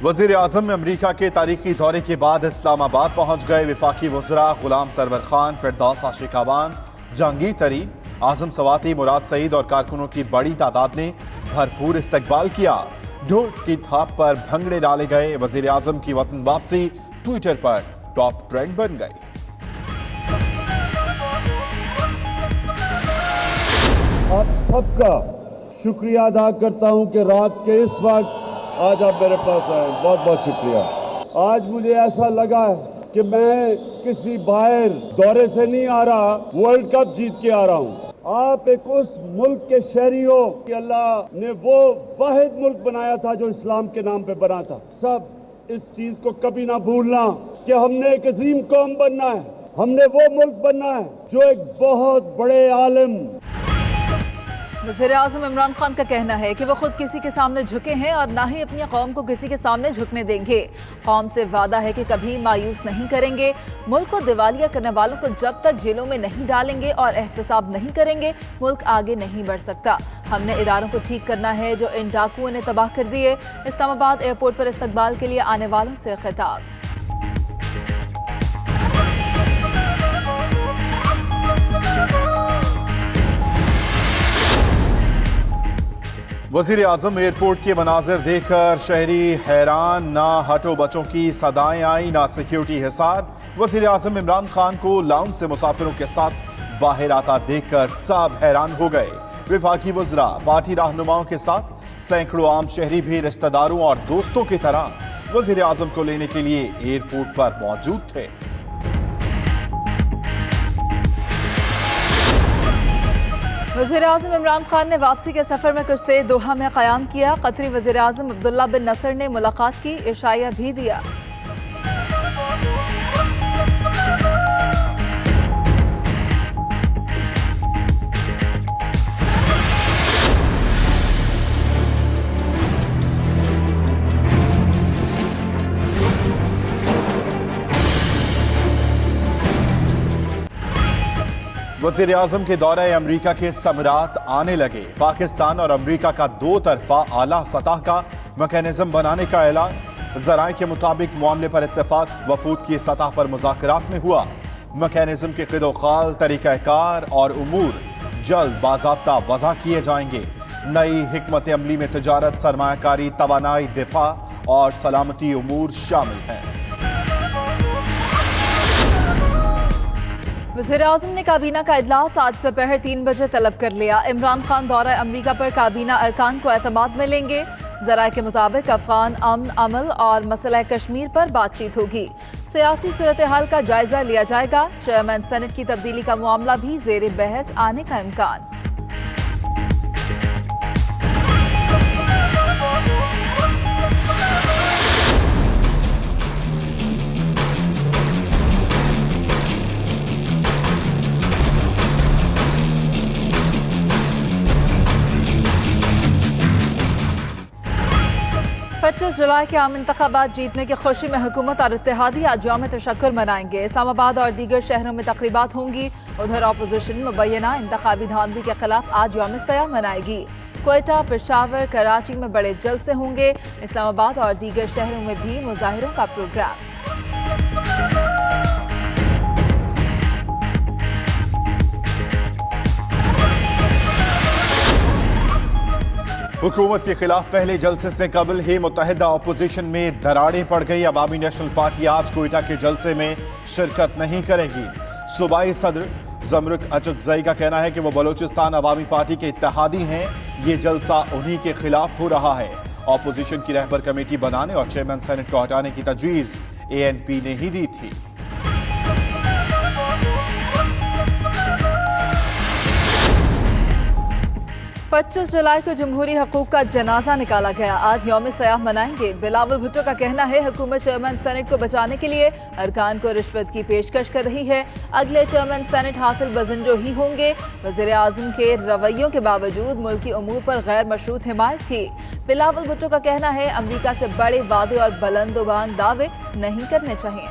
वज़ीर आज़म अमरीका के तारीखी दौरे के बाद इस्लामाबाद पहुंच गए वफाकी वज़रा गुलाम सरवर खान, फिरदौस आशिकाबान, जहांगीर तरीन, आज़म सवाती, मुराद सईद और कारकुनों की बड़ी तादाद ने भरपूर इस्तकबाल किया। ढोल की थाप पर भंगड़े डाले गए। वज़ीर आज़म की वतन वापसी ट्विटर पर टॉप ट्रेंड बन गई। आप सबका शुक्रिया अदा करता हूं कि रात के इस वक्त आज आप मेरे पास आए, बहुत बहुत शुक्रिया। आज मुझे ऐसा लगा कि मैं किसी बाहर दौरे से नहीं आ रहा, वर्ल्ड कप जीत के आ रहा हूं। आप एक उस मुल्क के शहरी हो कि अल्लाह ने वो वाहिद मुल्क बनाया था जो इस्लाम के नाम पे बना था। सब इस चीज को कभी ना भूलना कि हमने एक अजीम कौम बनना है, हमने वो मुल्क बनना है जो एक बहुत बड़े आलिम। वज़ीर आज़म इमरान खान का कहना है कि वो खुद किसी के सामने झुके हैं और ना ही अपनी कौम को किसी के सामने झुकने देंगे। कौम से वादा है कि कभी मायूस नहीं करेंगे। मुल्क को दिवालिया करने वालों को जब तक जेलों में नहीं डालेंगे और एहतसाब नहीं करेंगे, मुल्क आगे नहीं बढ़ सकता। हमने इदारों को ठीक करना है जो इन डाकुओं ने तबाह कर दिए। इस्लामाबाद एयरपोर्ट पर इस्तकबाल के लिए आने वालों से खिताब। वज़ीर आज़म एयरपोर्ट के मनाजिर देखकर शहरी हैरान। ना हटो बच्चों की सदाएं आई, ना सिक्योरिटी हिसार। वज़ीर आज़म इमरान खान को लाउंज से मुसाफिरों के साथ बाहर आता देखकर सब हैरान हो गए। वफाकी वज़रा, पार्टी रहनुमाओं के साथ सैकड़ों आम शहरी भी रिश्तेदारों और दोस्तों की तरह वज़ीर आज़म को लेने के लिए एयरपोर्ट पर मौजूद थे। वज़ीर आज़म इमरान खान ने वापसी के सफ़र में कुछ देर दोहा में क़याम किया। कतरी वज़ीर आज़म अब्दुल्ला बिन नसर ने मुलाकात की, इशाया भी दिया। वज़ीर आज़म के दौरे अमरीका के समरात आने लगे। पाकिस्तान और अमरीका का दो तरफा आला सतह का मैकेनिज्म बनाने का ऐलान। ज़राए के मुताबिक मामले पर इत्तेफाक वफूद की सतह पर मुज़ाकरात में हुआ। मैकेनिज्म के क़िदोक़ाल, तरीक़ाकार और उमूर जल्द बाज़ाब्ता वज़ा किए जाएंगे। नई हिकमत अमली में तिजारत, सरमायाकारी, तवानाई, दिफा और सलामती उमूर शामिल हैं। वज़ीर आज़म ने काबीना का इजलास आज दोपहर 3 बजे तलब कर लिया। इमरान खान दौरा अमरीका पर काबीना अरकान को एतमाद में लेंगे। ज़राए के मुताबिक अफगान अमन अमल और मसला कश्मीर पर बातचीत होगी। सियासी सूरत हाल का जायजा लिया जाएगा। चेयरमैन सेनेट की तब्दीली का मामला भी ज़ेर बहस आने का इम्कान। पच्चीस जुलाई के आम इंतखाबात जीतने की खुशी में हुकूमत और इत्तेहादी आज यौम तशक्कुर मनाएंगे। इस्लामाबाद और दीगर शहरों में तकरीबात होंगी। उधर अपोजिशन मुबैना इंतखाबी धांधली के खिलाफ आज यौम सयाह मनाएगी। क्वेटा, पेशावर, कराची में बड़े जलसे होंगे। इस्लामाबाद और दीगर शहरों में भी मुजाहिरों का प्रोग्राम। हुकूमत के खिलाफ पहले जलसे से कबल ही मुत्तहिदा अपोजिशन में दरारें पड़ गई। अवामी नेशनल पार्टी आज कोयटा के जलसे में शिरकत नहीं करेगी। सूबाई सदर जमरुक अचकजई का कहना है कि वो बलूचिस्तान अवामी पार्टी के इत्तेहादी हैं। ये जलसा उन्हीं के खिलाफ हो रहा है। अपोजिशन की रहबर कमेटी बनाने और चेयरमैन सेनेट को हटाने की तजवीज़ ANP ने ही दी थी। 25 जुलाई को जमहूरी हकूक का जनाजा निकाला गया। आज यौम सयाह मनाएंगे। बिलावल भुट्टो का कहना है हुकूमत चेयरमैन सेनेट को बचाने के लिए अरकान को रिश्वत की पेशकश कर रही है। अगले चेयरमैन सेनेट हासिल बजंजो ही होंगे। वज़ीर आज़म के रवैयों के बावजूद मुल्की उमूर पर गैर मशरूत हिमायत थी। बिलावल भुट्टो का कहना है अमरीका से बड़े वादे और बुलंदोबांग दावे नहीं करने चाहिए।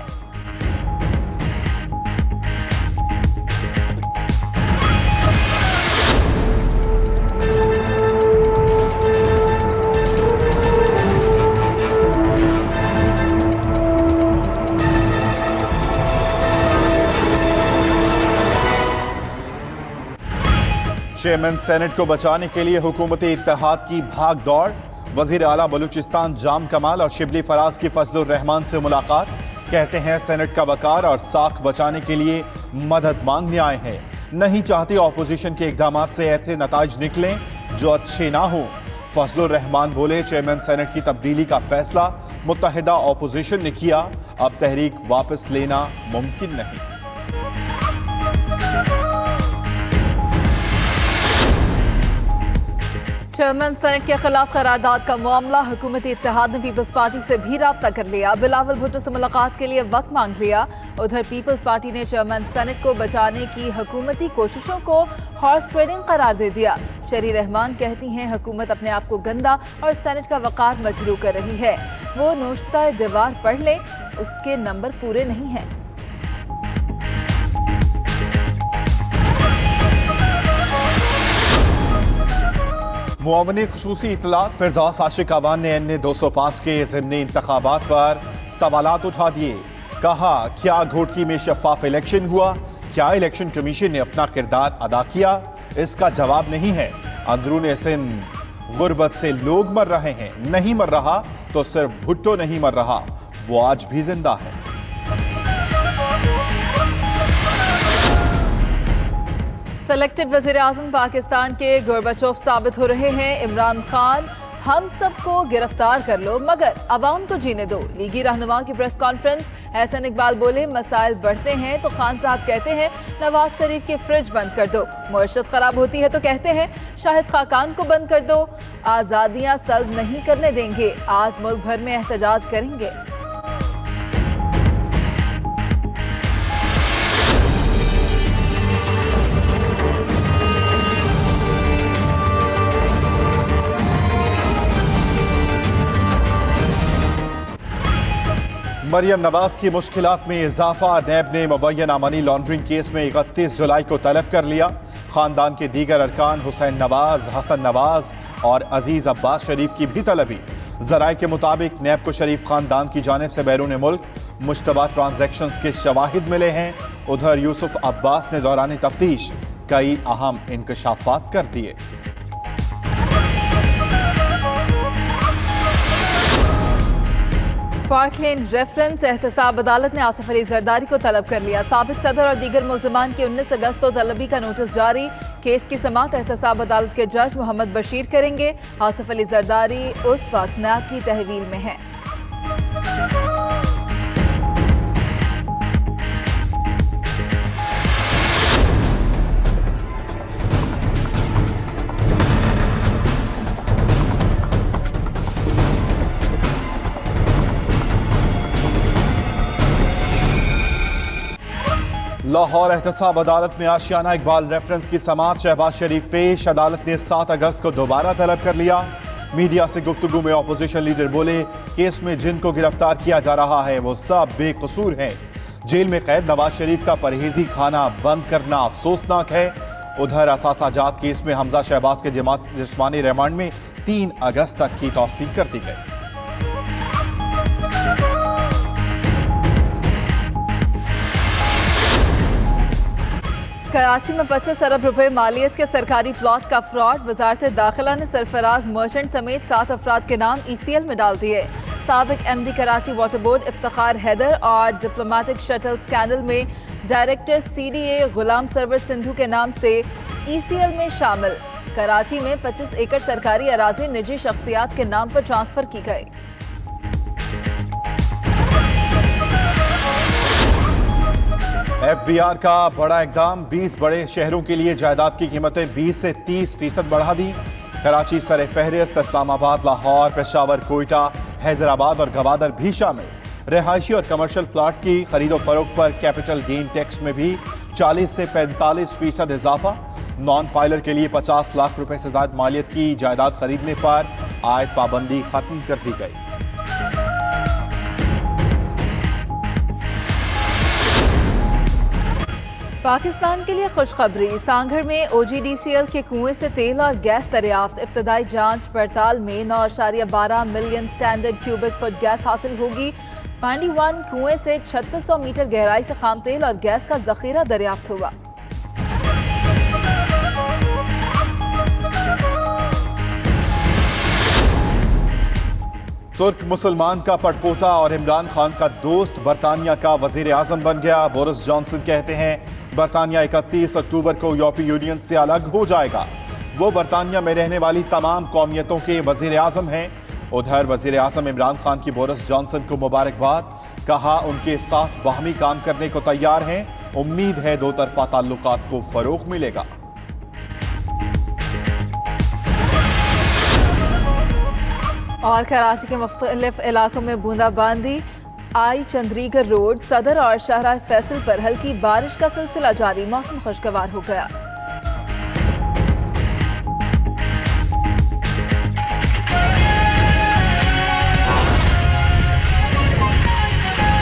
चेयरमैन सेनेट को बचाने के लिए हुकूमती इत्तेहाद की भाग दौड़। वजीर आला बलूचिस्तान जाम कमाल और शिबली फराज की फजलुर रहमान से मुलाकात। कहते हैं सेनेट का वकार और साख बचाने के लिए मदद मांगने आए हैं। नहीं चाहती ऑपोजिशन के इकदाम से ऐसे नताइज निकलें जो अच्छे ना हो। फजलुर रहमान बोले, चेयरमैन सेनेट की तब्दीली का फैसला मुत्तहिदा ऑपोजिशन ने किया, अब तहरीक वापस लेना मुमकिन नहीं। चेयरमैन सेनेट के खिलाफ करारदाद का मामला, हुकूमती इत्तेहाद ने पीपल्स पार्टी से भी राब्ता कर लिया। बिलावल भुट्टो से मुलाकात के लिए वक्त मांग लिया। उधर पीपल्स पार्टी ने चेयरमैन सेनेट को बचाने की हुकूमती कोशिशों को हॉर्स ट्रेडिंग करार दे दिया। शेरी रहमान कहती हैं हुकूमत अपने आप को गंदा और सेनेट का वकार मजरू कर रही है। वो नोश्ता दीवार पढ़ ले, उसके नंबर पूरे नहीं हैं। मुआवनी खुसूसी इतलात फिरदौस आशिक अवान ने NA 205 के ज़िमनी इंतखाबात पर सवालात उठा दिए। कहा, क्या घोटकी में शफाफ इलेक्शन हुआ? क्या इलेक्शन कमीशन ने अपना किरदार अदा किया? इसका जवाब नहीं है। अंदरूनी सिंध गुर्बत से लोग मर रहे हैं। नहीं मर रहा तो सिर्फ भुट्टो नहीं मर रहा, वो आज भी जिंदा है। सेलेक्टेड वज़ीर आज़म पाकिस्तान के गोरबाचोव साबित हो रहे हैं। इमरान खान, हम सबको गिरफ्तार कर लो मगर अवाम को जीने दो। लीगी रहनुमा की प्रेस कॉन्फ्रेंस, एहसन इकबाल बोले, मसाइल बढ़ते हैं तो खान साहब कहते हैं नवाज शरीफ की फ्रिज बंद कर दो। मुआशरत खराब होती है तो कहते हैं शाहिद खाकान को बंद कर दो। आज़ादियाँ सल्ब नहीं करने देंगे, आज मुल्क भर में एहतजाज करेंगे। मरियम नवाज की मुश्किलात में इजाफा। नैब ने मुबैना मनी लॉन्ड्रिंग केस में 31 जुलाई को तलब कर लिया। खानदान के दीगर अरकान हुसैन नवाज, हसन नवाज और अजीज अब्बास शरीफ की भी तलबी। जराए के मुताबिक नैब को शरीफ खानदान की जानिब से बैरून मुल्क मुश्तबा ट्रांजैक्शंस के शवाहिद मिले हैं। उधर यूसुफ अब्बास ने दौरान तफ्तीश कई अहम इंकशाफात कर दिए। पार्कलैंड रेफरेंस एहतसाब अदालत ने आसिफ अली जरदारी को तलब कर लिया। साबिक सदर और दीगर मुल्ज़िमान की 19 अगस्त को तलबी का नोटिस जारी। केस की समाअत एहतसाब अदालत के जज मोहम्मद बशीर करेंगे। आसिफ अली जरदारी उस वक्त नैब की तहवील में है। लाहौर एहतसाब अदालत में आशियाना इकबाल रेफरेंस की समाअत, शहबाज शरीफ पेश। अदालत ने 7 अगस्त को दोबारा तलब कर लिया। मीडिया से गुफ्तगू में अपोजिशन लीडर बोले, केस में जिनको गिरफ्तार किया जा रहा है वो सब बेकसूर हैं। जेल में कैद नवाज शरीफ का परहेजी खाना बंद करना अफसोसनाक है। उधर असासाजात केस में हमजा शहबाज के जिस्मानी रिमांड में 3 अगस्त तक की तौसीक कर दी गई। कराची में 25 अरब रुपए मालियत के सरकारी प्लॉट का फ्रॉड। वजारत दाखिला ने सरफराज मर्चेंट समेत 7 अफराद के नाम ECL में डाल दिए। साबिक MD Karachi water board Iftikhar Haider और डिप्लोमेटिक शटल स्कैंडल में डायरेक्टर CDA गुलाम सरवर सिंधु के नाम से ECL में शामिल। कराची में 25 एकड़ सरकारी अराजी निजी शख्सियात के नाम पर ट्रांसफर की गई। FBR का बड़ा इकदाम, 20 बड़े शहरों के लिए जायदाद की कीमतें 20 से 30% बढ़ा दी। कराची सरे फहरिस्त, इस्लामाबाद, लाहौर, पेशावर, कोयटा, हैदराबाद और गवादर भी शामिल। रिहायशी और कमर्शियल प्लाट्स की खरीदो फरोख्त पर कैपिटल गेन टैक्स में भी 40 से 45% इजाफा। नॉन फाइलर के लिए 50 लाख रुपए से ज्यादा मालियत की जायदाद खरीदने पर आयद पाबंदी खत्म कर दी गई। पाकिस्तान के लिए खुशखबरी, सांघर में OGDCL के कुएं से तेल और गैस दरियाफ्त। इब्तदाई जांच पड़ताल में 9.12 million standard cubic foot gas हासिल होगी। पांडी 1 कुएं से 3600 मीटर गहराई से खाम तेल और गैस का जखीरा दरियाफ्त हुआ। तुर्क मुसलमान का पड़पोता और इमरान खान का दोस्त बरतानिया का वजीर आजम बन गया। बोरिस जॉनसन कहते हैं बरतानिया 31 अक्टूबर को यूरोपीय यूनियन से अलग हो जाएगा। वो बरतानिया में रहने वाली तमाम कौमियतों के वजीर आजम हैं। उधर वजीर आजम इमरान खान की बोरिस जॉनसन को मुबारकबाद, कहा उनके साथ बाहमी काम करने को तैयार हैं। उम्मीद है दो तरफा ताल्लुकात को फरोग मिलेगा। और कराची के मुख्तलिफ इलाकों में बूंदाबांदी आई। चंद्रीगढ़ रोड, सदर और शाहराह फैसल पर हल्की बारिश का सिलसिला जारी। मौसम खुशगवार हो गया।